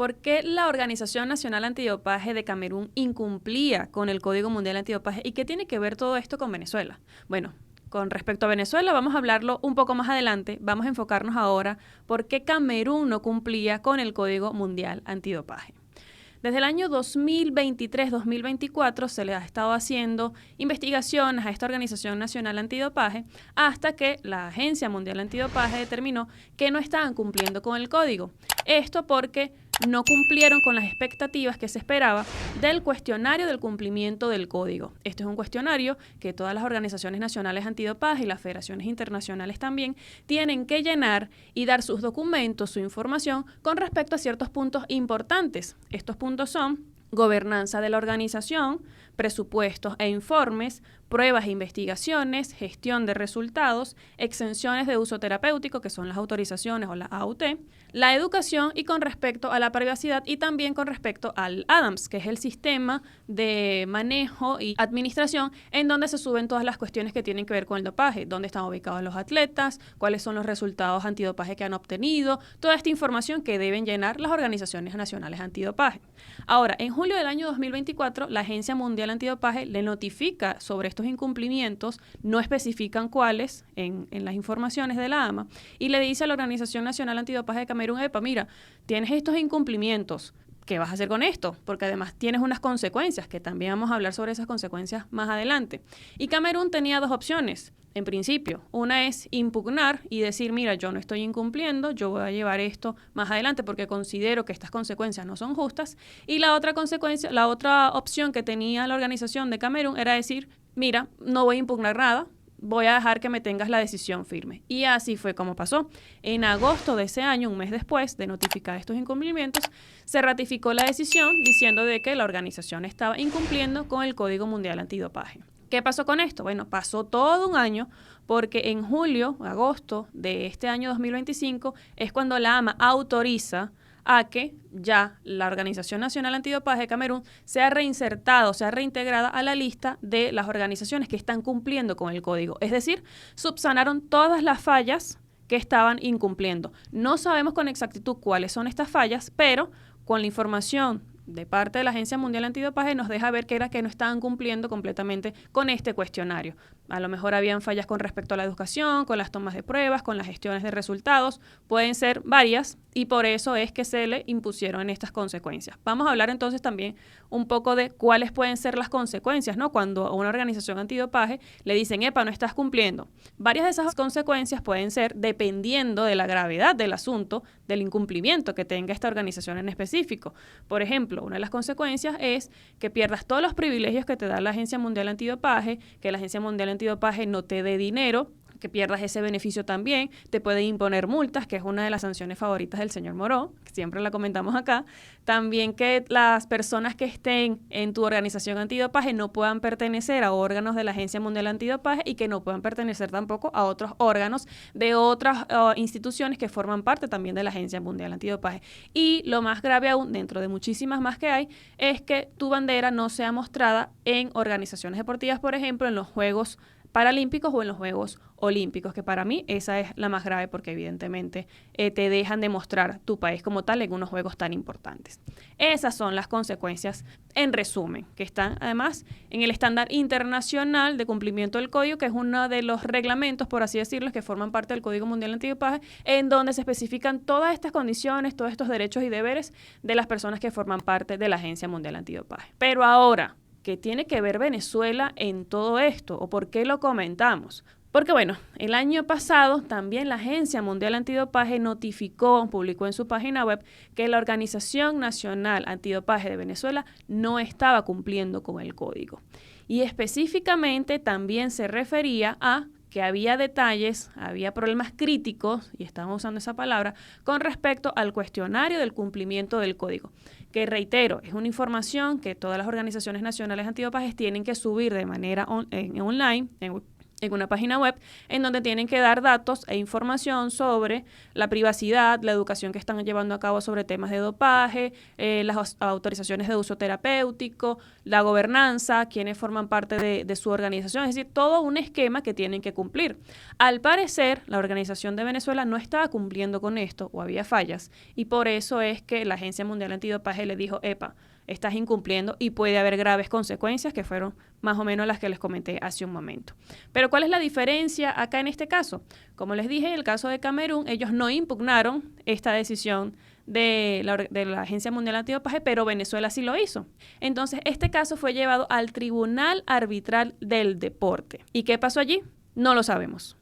¿Por qué la Organización Nacional Antidopaje de Camerún incumplía con el Código Mundial Antidopaje? ¿Y qué tiene que ver todo esto con Venezuela? Bueno, con respecto a Venezuela, vamos a hablarlo un poco más adelante. Vamos a enfocarnos ahora por qué Camerún no cumplía con el Código Mundial Antidopaje. Desde el año 2023-2024 se le ha estado haciendo investigaciones a esta Organización Nacional Antidopaje hasta que la Agencia Mundial Antidopaje determinó que no estaban cumpliendo con el código. Esto porque no cumplieron con las expectativas que se esperaba del cuestionario del cumplimiento del código. Este es un cuestionario que todas las organizaciones nacionales antidopaje y las federaciones internacionales también tienen que llenar y dar sus documentos, su información con respecto a ciertos puntos importantes. Estos puntos son gobernanza de la organización, presupuestos e informes, pruebas e investigaciones, gestión de resultados, exenciones de uso terapéutico, que son las autorizaciones o la AUT, la educación y con respecto a la privacidad y también con respecto al ADAMS, que es el sistema de manejo y administración en donde se suben todas las cuestiones que tienen que ver con el dopaje, dónde están ubicados los atletas, cuáles son los resultados antidopaje que han obtenido, toda esta información que deben llenar las organizaciones nacionales antidopaje. Ahora, en julio del año 2024, la Agencia Mundial Antidopaje le notifica sobre estos incumplimientos, no especifican cuáles en las informaciones de la AMA, y le dice a la Organización Nacional Antidopaje de Camerún, epa, mira, tienes estos incumplimientos, ¿qué vas a hacer con esto? Porque además tienes unas consecuencias, que también vamos a hablar sobre esas consecuencias más adelante. Y Camerún tenía dos opciones. En principio, una es impugnar y decir, mira, yo no estoy incumpliendo, yo voy a llevar esto más adelante porque considero que estas consecuencias no son justas. Y la otra consecuencia, la otra opción que tenía la organización de Camerún era decir, mira, no voy a impugnar nada, voy a dejar que me tengas la decisión firme. Y así fue como pasó. En agosto de ese año, un mes después de notificar estos incumplimientos, se ratificó la decisión diciendo de que la organización estaba incumpliendo con el Código Mundial Antidopaje. ¿Qué pasó con esto? Bueno, pasó todo un año porque en julio, agosto de este año 2025 es cuando la AMA autoriza a que ya la Organización Nacional Antidopaje de Camerún sea reinsertada, o sea reintegrada a la lista de las organizaciones que están cumpliendo con el código. Es decir, subsanaron todas las fallas que estaban incumpliendo. No sabemos con exactitud cuáles son estas fallas, pero con la información de parte de la Agencia Mundial Antidopaje nos deja ver que era que no estaban cumpliendo completamente con este cuestionario. A lo mejor habían fallas con respecto a la educación, con las tomas de pruebas, con las gestiones de resultados. Pueden ser varias y por eso es que se le impusieron estas consecuencias. Vamos a hablar entonces también un poco de cuáles pueden ser las consecuencias, ¿no? Cuando a una organización antidopaje le dicen, epa, no estás cumpliendo. Varias de esas consecuencias pueden ser, dependiendo de la gravedad del asunto, del incumplimiento que tenga esta organización en específico. Por ejemplo, una de las consecuencias es que pierdas todos los privilegios que te da la Agencia Mundial Antidopaje, que la Agencia Mundial Antidopaje no te dé dinero, que pierdas ese beneficio también, te puede imponer multas, que es una de las sanciones favoritas del señor Moró, que siempre la comentamos acá. También que las personas que estén en tu organización antidopaje no puedan pertenecer a órganos de la Agencia Mundial Antidopaje y que no puedan pertenecer tampoco a otros órganos de otras instituciones que forman parte también de la Agencia Mundial Antidopaje. Y lo más grave aún, dentro de muchísimas más que hay, es que tu bandera no sea mostrada en organizaciones deportivas, por ejemplo, en los Juegos Paralímpicos o en los Juegos Olímpicos, que para mí esa es la más grave porque evidentemente te dejan de mostrar tu país como tal en unos juegos tan importantes. Esas son las consecuencias en resumen, que están además en el estándar internacional de cumplimiento del código, que es uno de los reglamentos, por así decirlo, que forman parte del Código Mundial Antidopaje, en donde se especifican todas estas condiciones, todos estos derechos y deberes de las personas que forman parte de la Agencia Mundial Antidopaje. Pero ahora, ¿qué tiene que ver Venezuela en todo esto? ¿O por qué lo comentamos? Porque bueno, el año pasado también la Agencia Mundial Antidopaje publicó en su página web que la Organización Nacional Antidopaje de Venezuela no estaba cumpliendo con el código. Y específicamente también se refería a que había detalles, había problemas críticos, y estamos usando esa palabra, con respecto al cuestionario del cumplimiento del código, que reitero, es una información que todas las organizaciones nacionales antidopajes tienen que subir de manera online, en una página web en donde tienen que dar datos e información sobre la privacidad, la educación que están llevando a cabo sobre temas de dopaje, las autorizaciones de uso terapéutico, la gobernanza, quienes forman parte de su organización, es decir, todo un esquema que tienen que cumplir. Al parecer, la Organización de Venezuela no estaba cumpliendo con esto o había fallas y por eso es que la Agencia Mundial Antidopaje le dijo, epa, estás incumpliendo y puede haber graves consecuencias que fueron más o menos las que les comenté hace un momento. Pero ¿cuál es la diferencia acá en este caso? Como les dije, en el caso de Camerún, ellos no impugnaron esta decisión de la Agencia Mundial Antidopaje, pero Venezuela sí lo hizo. Entonces, este caso fue llevado al Tribunal Arbitral del Deporte. ¿Y qué pasó allí? No lo sabemos.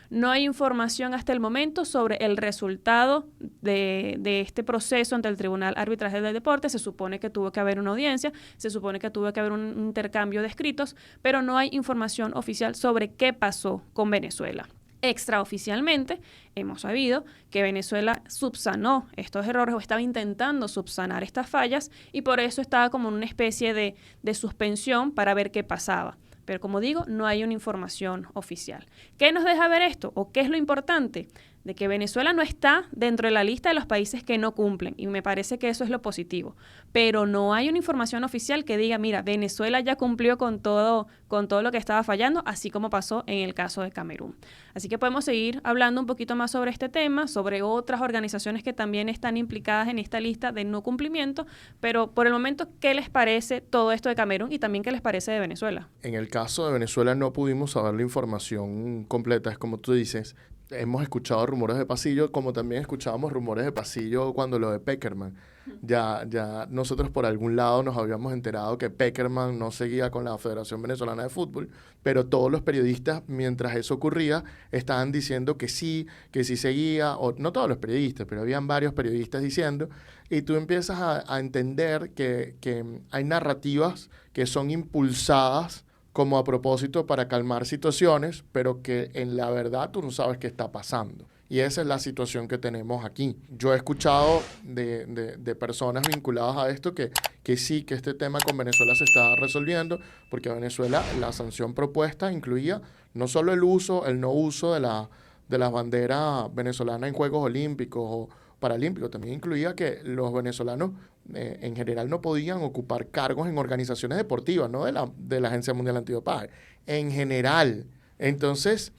No hay información hasta el momento sobre el resultado de este proceso ante el Tribunal Arbitraje del Deporte. Se supone que tuvo que haber una audiencia, se supone que tuvo que haber un intercambio de escritos, pero no hay información oficial sobre qué pasó con Venezuela. Extraoficialmente, hemos sabido que Venezuela subsanó estos errores o estaba intentando subsanar estas fallas y por eso estaba como en una especie de suspensión para ver qué pasaba. Pero como digo, no hay una información oficial. ¿Qué nos deja ver esto? ¿O qué es lo importante? De que Venezuela no está dentro de la lista de los países que no cumplen, y me parece que eso es lo positivo. Pero no hay una información oficial que diga, mira, Venezuela ya cumplió con todo lo que estaba fallando, así como pasó en el caso de Camerún. Así que podemos seguir hablando un poquito más sobre este tema, sobre otras organizaciones que también están implicadas en esta lista de no cumplimiento, pero por el momento, ¿qué les parece todo esto de Camerún y también qué les parece de Venezuela? En el caso de Venezuela no pudimos saber la información completa, es como tú dices. Hemos escuchado rumores de pasillo, como también escuchábamos rumores de pasillo cuando lo de Peckerman. Ya nosotros por algún lado nos habíamos enterado que Peckerman no seguía con la Federación Venezolana de Fútbol, pero todos los periodistas, mientras eso ocurría, estaban diciendo que sí seguía, o no todos los periodistas, pero habían varios periodistas diciendo, y tú empiezas a entender que hay narrativas que son impulsadas como a propósito para calmar situaciones, pero que en la verdad tú no sabes qué está pasando. Y esa es la situación que tenemos aquí. Yo he escuchado de personas vinculadas a esto que sí, que este tema con Venezuela se está resolviendo, porque a Venezuela la sanción propuesta incluía no solo el no uso de las banderas venezolanas en Juegos Olímpicos o Paralímpicos, también incluía que los venezolanos en general no podían ocupar cargos en organizaciones deportivas, no de la Agencia Mundial Antidopaje, en general. Entonces,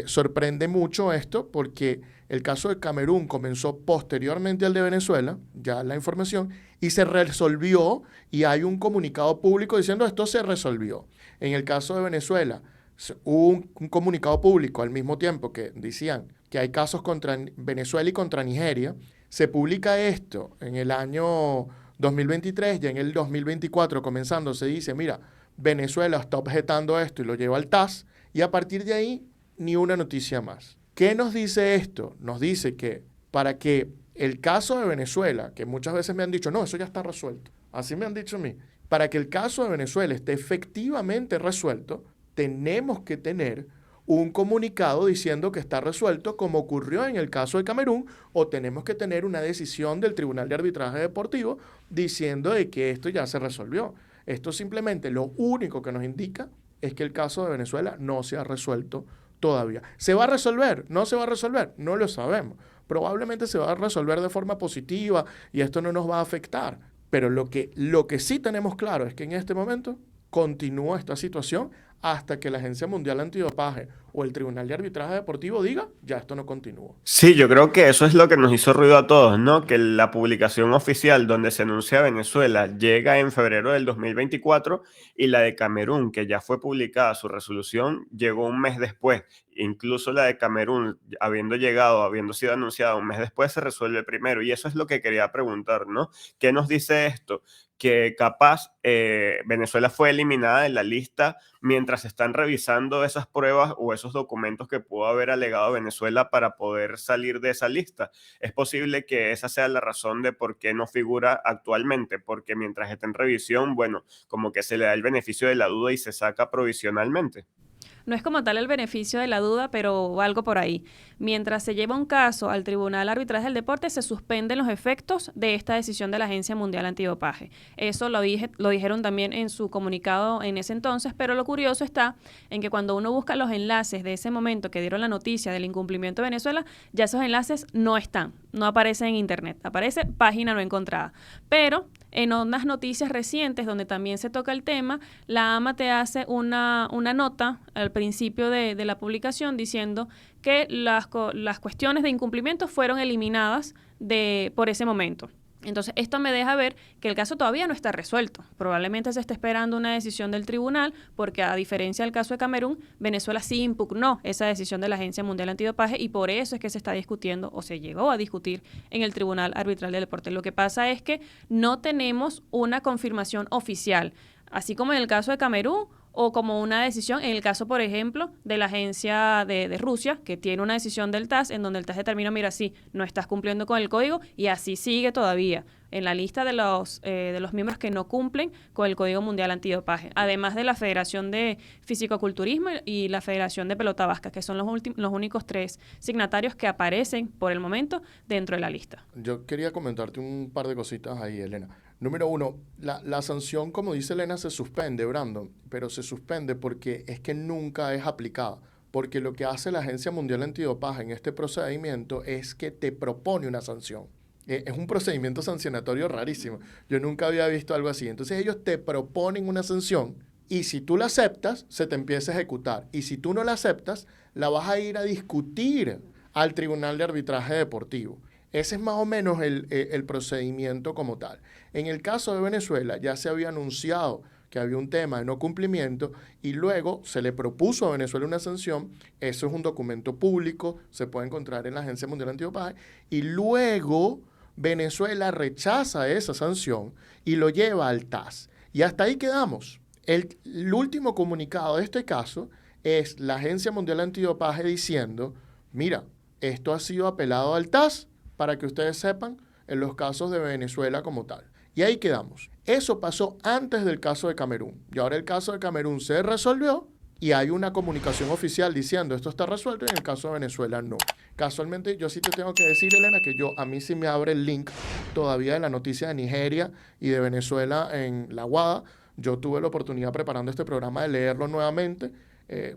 sorprende mucho esto porque el caso de Camerún comenzó posteriormente al de Venezuela, ya la información, y se resolvió y hay un comunicado público diciendo esto se resolvió. En el caso de Venezuela, hubo un comunicado público al mismo tiempo que decían que hay casos contra Venezuela y contra Nigeria. Se publica esto en el año 2023 y en el 2024 comenzando se dice, mira, Venezuela está objetando esto y lo lleva al TAS y a partir de ahí ni una noticia más. ¿Qué nos dice esto? Nos dice que para que el caso de Venezuela, que muchas veces me han dicho, no, eso ya está resuelto, así me han dicho a mí, para que el caso de Venezuela esté efectivamente resuelto, tenemos que tener un comunicado diciendo que está resuelto como ocurrió en el caso de Camerún o tenemos que tener una decisión del Tribunal de Arbitraje Deportivo diciendo de que esto ya se resolvió. Esto simplemente lo único que nos indica es que el caso de Venezuela no se ha resuelto todavía. ¿Se va a resolver? ¿No se va a resolver? No lo sabemos. Probablemente se va a resolver de forma positiva y esto no nos va a afectar. Pero lo que sí tenemos claro es que en este momento continúa esta situación hasta que la Agencia Mundial Antidopaje o el Tribunal de Arbitraje Deportivo diga, ya esto no continúa. Sí, yo creo que eso es lo que nos hizo ruido a todos, ¿no? Que la publicación oficial donde se anuncia Venezuela llega en febrero del 2024 y la de Camerún, que ya fue publicada su resolución, llegó un mes después. Incluso la de Camerún, habiendo sido anunciada un mes después, se resuelve primero. Y eso es lo que quería preguntar, ¿no? ¿Qué nos dice esto? Que capaz Venezuela fue eliminada de la lista mientras están revisando esas pruebas o esos documentos que pudo haber alegado Venezuela para poder salir de esa lista. Es posible que esa sea la razón de por qué no figura actualmente, porque mientras está en revisión, bueno, como que se le da el beneficio de la duda y se saca provisionalmente. No es como tal el beneficio de la duda, pero algo por ahí. Mientras se lleva un caso al Tribunal de Arbitraje del Deporte, se suspenden los efectos de esta decisión de la Agencia Mundial Antidopaje. Eso lo dijeron también en su comunicado en ese entonces, pero lo curioso está en que cuando uno busca los enlaces de ese momento que dieron la noticia del incumplimiento de Venezuela, ya esos enlaces no están, no aparecen en internet, aparece página no encontrada. Pero en unas noticias recientes donde también se toca el tema, la AMA te hace una nota al principio de la publicación diciendo que las cuestiones de incumplimiento fueron eliminadas por ese momento. Entonces, esto me deja ver que el caso todavía no está resuelto. Probablemente se esté esperando una decisión del tribunal porque, a diferencia del caso de Camerún, Venezuela sí impugnó esa decisión de la Agencia Mundial Antidopaje y por eso es que se está discutiendo o se llegó a discutir en el Tribunal Arbitral del Deporte. Lo que pasa es que no tenemos una confirmación oficial, así como en el caso de Camerún, o como una decisión, en el caso, por ejemplo, de la agencia de Rusia, que tiene una decisión del TAS, en donde el TAS determina, mira, sí, no estás cumpliendo con el código, y así sigue todavía en la lista de los miembros que no cumplen con el Código Mundial Antidopaje, además de la Federación de Fisicoculturismo y la Federación de Pelota Vasca, que son los únicos 3 signatarios que aparecen por el momento dentro de la lista. Yo quería comentarte un par de cositas ahí, Elena. Número 1, la sanción, como dice Elena, se suspende, Brandon, pero se suspende porque es que nunca es aplicada. Porque lo que hace la Agencia Mundial Antidopaje en este procedimiento es que te propone una sanción. Es un procedimiento sancionatorio rarísimo. Yo nunca había visto algo así. Entonces ellos te proponen una sanción y si tú la aceptas, se te empieza a ejecutar. Y si tú no la aceptas, la vas a ir a discutir al Tribunal de Arbitraje Deportivo. Ese es más o menos el procedimiento como tal. En el caso de Venezuela ya se había anunciado que había un tema de no cumplimiento y luego se le propuso a Venezuela una sanción. Eso es un documento público, se puede encontrar en la Agencia Mundial Antidopaje y luego Venezuela rechaza esa sanción y lo lleva al TAS. Y hasta ahí quedamos. El último comunicado de este caso es la Agencia Mundial Antidopaje diciendo, mira, esto ha sido apelado al TAS para que ustedes sepan en los casos de Venezuela como tal. Y ahí quedamos. Eso pasó antes del caso de Camerún. Y ahora el caso de Camerún se resolvió y hay una comunicación oficial diciendo esto está resuelto y en el caso de Venezuela no. Casualmente yo sí te tengo que decir, Elena, que a mí sí me abre el link todavía de la noticia de Nigeria y de Venezuela en la WADA. Yo tuve la oportunidad preparando este programa de leerlo nuevamente.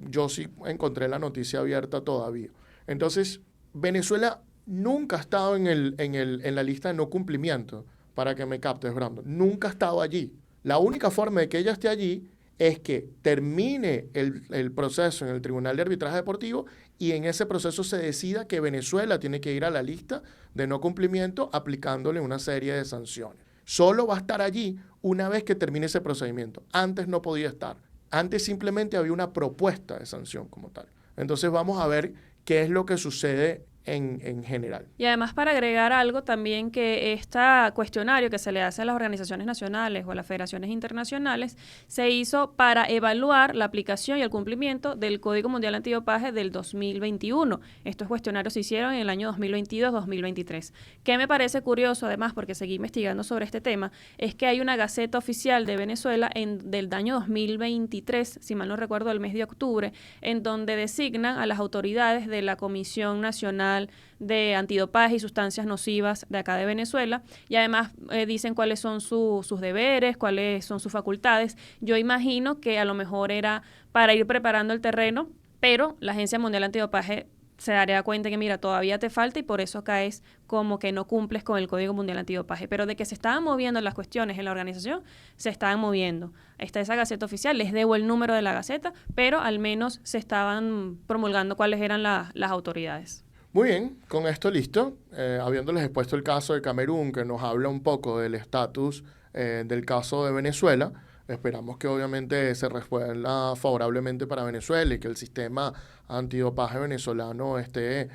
Yo sí encontré la noticia abierta todavía. Entonces, Venezuela nunca ha estado en la lista de no cumplimiento, para que me captes, Brandon. Nunca ha estado allí. La única forma de que ella esté allí es que termine el proceso en el Tribunal de Arbitraje Deportivo y en ese proceso se decida que Venezuela tiene que ir a la lista de no cumplimiento aplicándole una serie de sanciones. Solo va a estar allí una vez que termine ese procedimiento. Antes no podía estar. Antes simplemente había una propuesta de sanción como tal. Entonces vamos a ver qué es lo que sucede en general. Y además, para agregar algo también, que este cuestionario que se le hace a las organizaciones nacionales o a las federaciones internacionales se hizo para evaluar la aplicación y el cumplimiento del Código Mundial Antidopaje del 2021. Estos cuestionarios se hicieron en el año 2022-2023. Que me parece curioso, además, porque seguí investigando sobre este tema, es que hay una Gaceta Oficial de Venezuela del año 2023, si mal no recuerdo, del mes de octubre, en donde designan a las autoridades de la Comisión Nacional de Antidopaje y Sustancias Nocivas de acá de Venezuela, y además dicen cuáles son sus deberes, cuáles son sus facultades. Yo imagino que a lo mejor era para ir preparando el terreno, pero la Agencia Mundial Antidopaje se daría cuenta que, mira, todavía te falta y por eso caes como que no cumples con el Código Mundial Antidopaje. Pero de que se estaban moviendo las cuestiones en la organización, se estaban moviendo. Está esa Gaceta Oficial, les debo el número de la Gaceta, pero al menos se estaban promulgando cuáles eran las autoridades. Muy bien, con esto listo. Habiéndoles expuesto el caso de Camerún, que nos habla un poco del estatus del caso de Venezuela, esperamos que obviamente se resuelva favorablemente para Venezuela y que el sistema antidopaje venezolano esté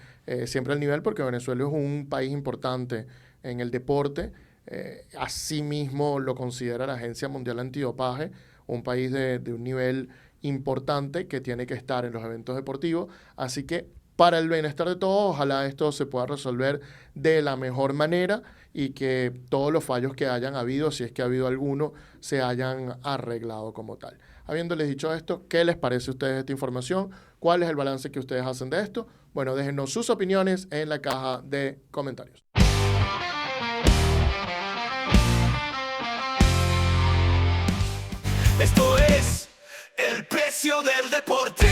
siempre al nivel, porque Venezuela es un país importante en el deporte. Asimismo lo considera la Agencia Mundial Antidopaje, un país de un nivel importante que tiene que estar en los eventos deportivos. Así que para el bienestar de todos, ojalá esto se pueda resolver de la mejor manera y que todos los fallos que hayan habido, si es que ha habido alguno, se hayan arreglado como tal. Habiéndoles dicho esto, ¿qué les parece a ustedes esta información? ¿Cuál es el balance que ustedes hacen de esto? Bueno, déjenos sus opiniones en la caja de comentarios. Esto es el precio del deporte.